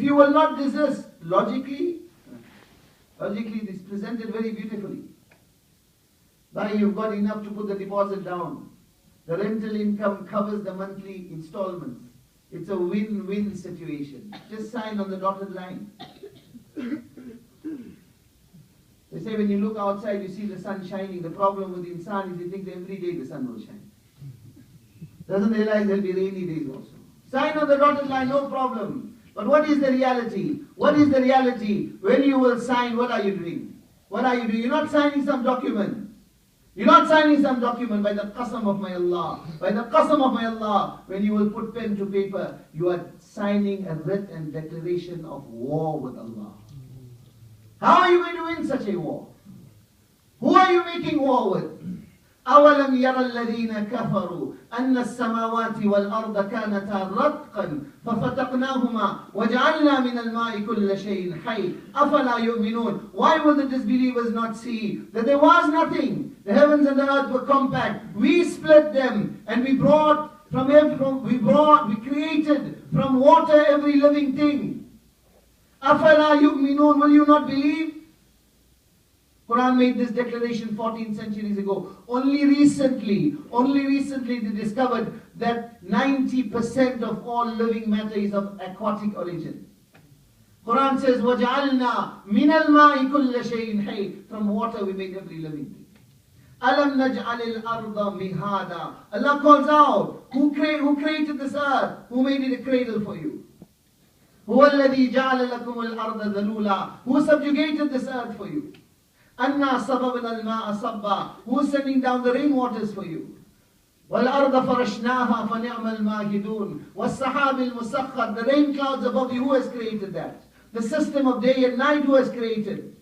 you will not desist, logically this is presented very beautifully. But you've got enough to put the deposit down. The rental income covers the monthly installments. It's a win-win situation. Just sign on the dotted line. They say when you look outside, you see the sun shining. The problem with the insan is he thinks every day the sun will shine. Doesn't realize there'll be rainy days also. Sign on the dotted line, no problem. But what is the reality? What is the reality? When you will sign, what are you doing? What are you doing? You're not signing some document. You're not signing some document by the qasam of my Allah. By the qasam of my Allah, when you will put pen to paper, you are signing a written declaration of war with Allah. How are you going to win such a war? Who are you making war with? أَوَلَمْ يَرَ الَّذِينَ كَفَرُوا أَنَّ السَّمَاوَاتِ وَالْأَرْضَ كَانَتَا رَتْقًا فَفَتَقْنَاهُمَا وَجَعَلْنَا مِنَ الْمَاءِ كُلَّ شَيْءٍ حَيٍّ أَفَلَا يُؤْمِنُونَ. Why will the disbelievers not see that there was nothing? The heavens and the earth were compact. We split them and we created from water every living thing. أَفَلَا يُؤْمِنُونَ. Will you not believe? Quran made this declaration 14 centuries ago. Only recently they discovered that 90% of all living matter is of aquatic origin. Quran says, وَجَعَلْنَا مِنَ الْمَاءِ كُلَّ شَيْءٍ حَيٍّ. From water we made every living thing. أَلَمْ نَجْعَلِ الْأَرْضَ مِهَادًا. Allah calls out, who created this earth? Who made it a cradle for you? هُوَ الَّذِي جَعَلَ لَكُمُ الْأَرْضَ ذَلُولًا. Who subjugated this earth for you? أَنَّا صَبَبْنَا الْمَاءَ صَبًّا. Who is sending down the rainwaters for you? وَالْأَرْضَ فَرَشْنَاهَا فَنِعْمَ الْمَاهِدُونَ وَالسَّحَابِ الْمُسَخَّرِ. The rain clouds above you, who has created that? The system of day and night, who has created?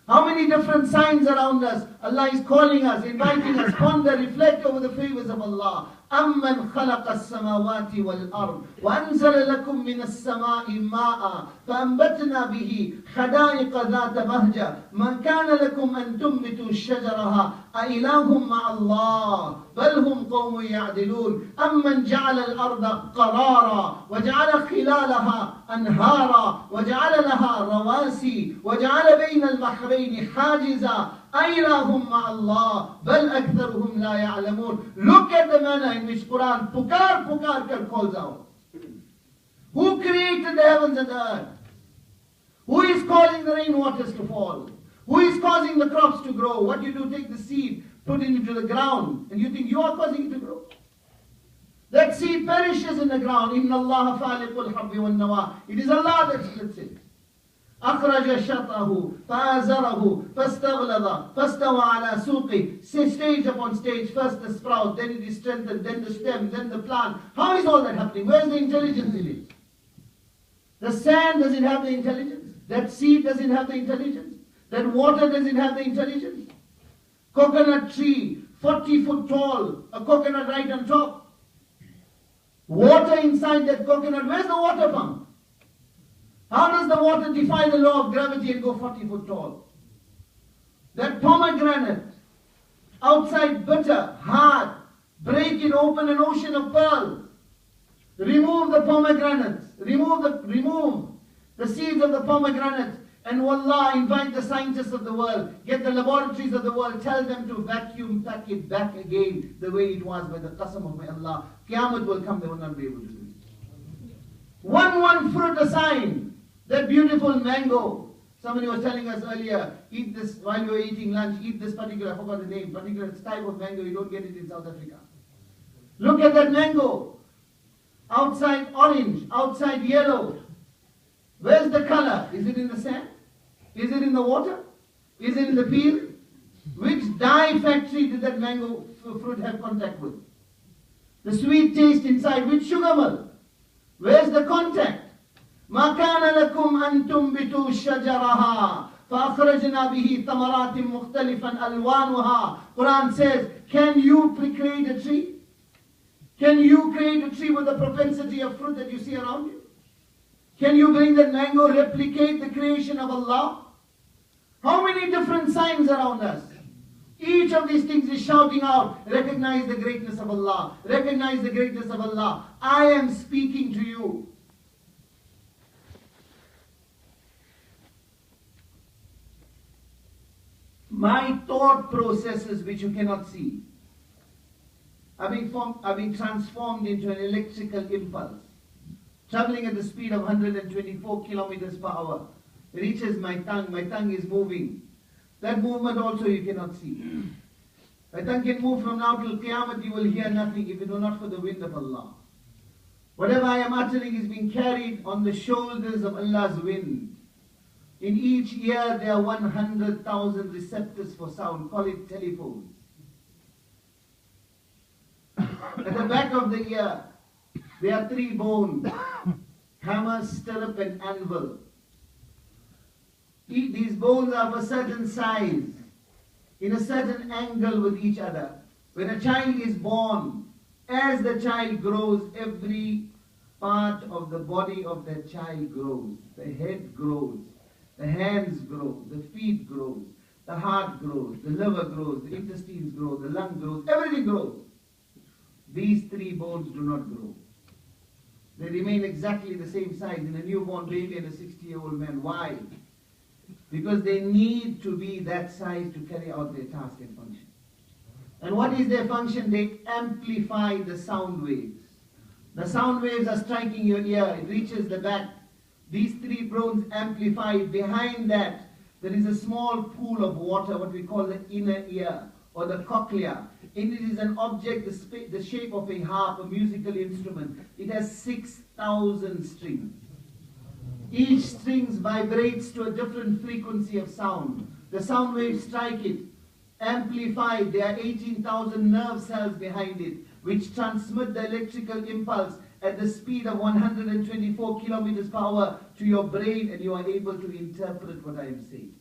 How many different signs around us? Allah is calling us, inviting us, ponder, reflect over the favors of Allah. أَمَّنْ خَلَقَ السَّمَاوَاتِ وَالْأَرْضِ وَأَنزَلَ لَكُم مِّنَ السَّمَاءِ مَاءً فَأَنبَتْنَا بِهِ حَدَائِقَ ذَاتَ بَهْجَةٍ مَا كَانَ لَكُمْ أَن تُنبِتُوا شَجَرَهَا أَإِلَٰهٌ مَّعَ اللَّهِ بَلْ هُمْ قَوْمٌ يَعْدِلُونَ أَمَّنْ جَعَلَ الْأَرْضَ قَرَارًا وَجَعَلَ خِلَالَهَا أَنْهَارًا وَجَعَلَ لَهَا رَوَاسِي وَجَعَلَ بَيْنَ الْبَحْرَيْنِ حَاجِزًا أَإِلَٰهٌ مَّعَ اللَّهِ بَلْ أَكْثَرُهُمْ لَا يَعْلَمُونَ. Look at the manner in which Quran pukar calls out. Who created the heavens and the earth? Who is causing the rainwaters to fall? Who is causing the crops to grow? What you do, take the seed, put it into the ground, and you think you are causing it to grow? That seed perishes in the ground. إِنَّ اللَّهَ فَالِقُ الْحَبِّ وَالنَّوَىٰ. It is Allah that splits it. أخرج شطه فآزره فاستغلظ فاستوى على سوقه. Stage upon stage, first the sprout, then it is strengthened, then the stem, then the plant. How is all that happening? Where's the intelligence in it? The sand doesn't have the intelligence. That seed doesn't have the intelligence. That water doesn't have the intelligence. Coconut tree, 40 foot tall, a coconut right on top. Water inside that coconut. Where's the water pump? How does the water defy the law of gravity and go 40 foot tall? That pomegranate, outside bitter, hard, break it open, an ocean of pearls. Remove the pomegranates, remove the seeds of the pomegranate, and wallah, invite the scientists of the world, get the laboratories of the world, tell them to vacuum pack it back again the way it was by the qasam of my Allah. Qiyamah will come, they will not be able to do it. One fruit aside. That beautiful mango. Somebody was telling us earlier, eat this while you were eating lunch, eat this particular, I forgot the name, particular type of mango, you don't get it in South Africa. Look at that mango. Outside orange, outside yellow. Where's the color? Is it in the sand? Is it in the water? Is it in the peel? Which dye factory did that mango fruit have contact with? The sweet taste inside, which sugar mill? Where's the contact? ما كان لكم أن تنبتوا شجرها فأخرجنا به ثمرات مختلفا ألوانها. Quran says, can you create a tree? Can you create a tree with the propensity of fruit that you see around you? Can you bring that mango, replicate the creation of Allah? How many different signs around us? Each of these things is shouting out, recognize the greatness of Allah. Recognize the greatness of Allah. I am speaking to you. My thought processes which you cannot see are being transformed into an electrical impulse, traveling at the speed of 124 kilometers per hour. It reaches my tongue is moving. That movement also you cannot see. My tongue can move from now till Qiyamah, you will hear nothing if it were not for the wind of Allah. Whatever I am uttering is being carried on the shoulders of Allah's wind. In each ear there are 100,000 receptors for sound, call it telephones. At the back of the ear, there are 3 bones, hammer, stirrup and anvil. These bones are of a certain size, in a certain angle with each other. When a child is born, as the child grows, every part of the body of that child grows. The head grows, the hands grow, the feet grows, the heart grows, the liver grows, the intestines grow, the lung grows, everything grows. These 3 bones do not grow. They remain exactly the same size in a newborn baby and a 60-year-old man. Why? Because they need to be that size to carry out their task and function. And what is their function? They amplify the sound waves. The sound waves are striking your ear. It reaches the back. These 3 bones amplify it. Behind that, there is a small pool of water, what we call the inner ear, or the cochlea. And it is an object, the shape of a harp, a musical instrument. It has 6,000 strings. Each string vibrates to a different frequency of sound. The sound waves strike it, amplify. There are 18,000 nerve cells behind it, which transmit the electrical impulse at the speed of 124 kilometers per hour to your brain, and you are able to interpret what I am saying.